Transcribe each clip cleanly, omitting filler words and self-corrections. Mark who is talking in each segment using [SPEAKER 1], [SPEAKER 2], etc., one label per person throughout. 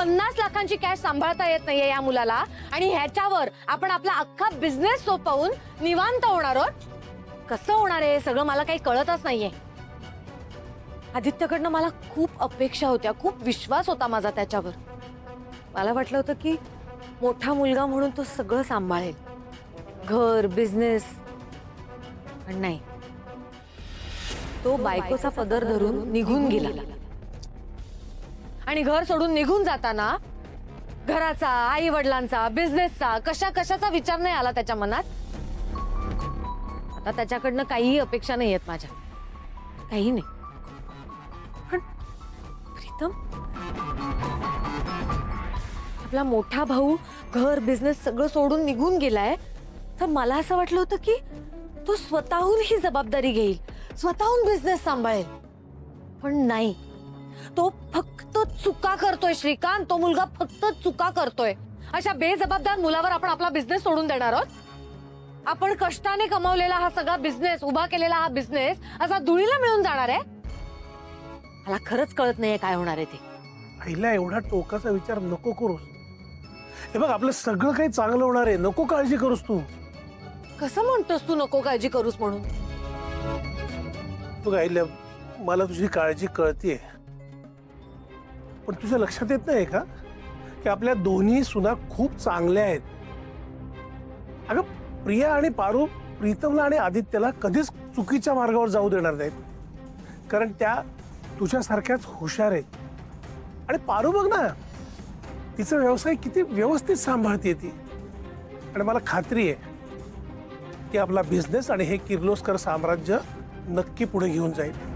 [SPEAKER 1] 50 लाखांची कॅश सांभाळता येत नाहीये या मुलाला आणि ह्याच्यावर आपण आपला अख्खा बिझनेस सोपवून निवांत होणार आहोत. कसं होणार आहे सगळं मला काही कळतच नाहीये. आदित्यकडनं मला खूप अपेक्षा होत्या, खूप विश्वास होता माझा त्याच्यावर. मला वाटलं होतं की मोठा मुलगा म्हणून तो सगळं सांभाळेल, घर, बिझनेस. पण नाही, तो बायकोचा पदर धरून निघून गेला आणि घर सोडून निघून जाताना घराचा, आई वडिलांचा, बिझनेसचा, कशाचा विचार नाही आला त्याच्या मनात. आता त्याच्याकडनं काहीही अपेक्षा नाही आहेत माझ्या, काही नाही. पण प्रीतम, आपला मोठा भाऊ घर, बिझनेस सगळं सोडून निघून गेलाय, तर मला असं वाटलं होतं की तो स्वतःहून ही जबाबदारी घेईल, स्वतःहून बिझनेस सांभाळेल. पण नाही, तो फक्त चुका करतोय श्रीकांत. तो मुलगा फक्त चुका करतोय. अशा बेजबाबदार मुलावर आपण आपला बिझनेस सोडून देणार आहोत? आपण कष्टाने कमावलेला हा सगळा बिझनेस, उभा केलेला हा बिझनेस असा धुळीला मिळून जाणार आहे? मला खरंच कळत नाहीये काय होणार आहे ते.
[SPEAKER 2] आईला एवढा टोकाचा विचार नको करूस. हे बघ, आपलं सगळं काही चांगलं होणार आहे, नको काळजी करूस तू.
[SPEAKER 1] कसं म्हणतोस तू नको काळजी करूस म्हणून?
[SPEAKER 2] बघ आईला, मला तुझी काळजी कळतीये, पण तुझ्या लक्षात येत नाही का की आपल्या दोन्ही सुना खूप चांगल्या आहेत. अगं, प्रिया आणि पारू प्रीतमला आणि आदित्यला कधीच चुकीच्या मार्गावर जाऊ देणार नाहीत, कारण त्या तुझ्यासारख्याच हुशार आहेत. आणि पारू बघ ना, तिचा व्यवसाय किती व्यवस्थित सांभाळते ती. आणि मला खात्री आहे की आपला बिझनेस आणि हे किर्लोस्कर साम्राज्य नक्की पुढे घेऊन जाईल.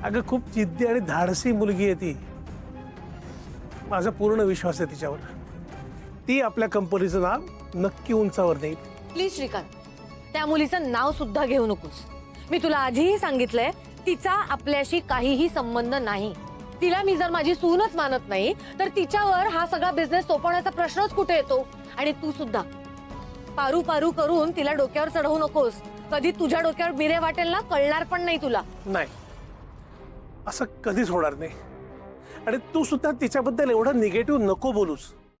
[SPEAKER 2] अगं, खूप जिद्दी आणि धाडसी मुलगी आहे ती. माझा पूर्ण विश्वास आहे तिच्यावर. ती आपल्या कंपनीचं नाव नक्की उंचावर नेईल.
[SPEAKER 1] प्लीज श्रीकांत, त्या मुलीचं नाव सुद्धा घेऊ नकोस. मी तुला आधीही सांगितलंय, तिचा आपल्याशी काहीही संबंध नाही. तिला मी जर माझी सूनच मानत नाही तर तिच्यावर हा सगळा बिझनेस सोपवण्याचा प्रश्नच कुठे येतो? आणि तू सुद्धा पारू पारू करून तिला डोक्यावर चढवू नकोस. कधी तुझ्या डोक्यावर बिरे वाटेल ना, कळणार पण नाही तुला.
[SPEAKER 2] नाही, असं कधीच होणार नाही. आणि तू सुद्धा तिच्याबद्दल एवढं निगेटिव्ह नको बोलूस.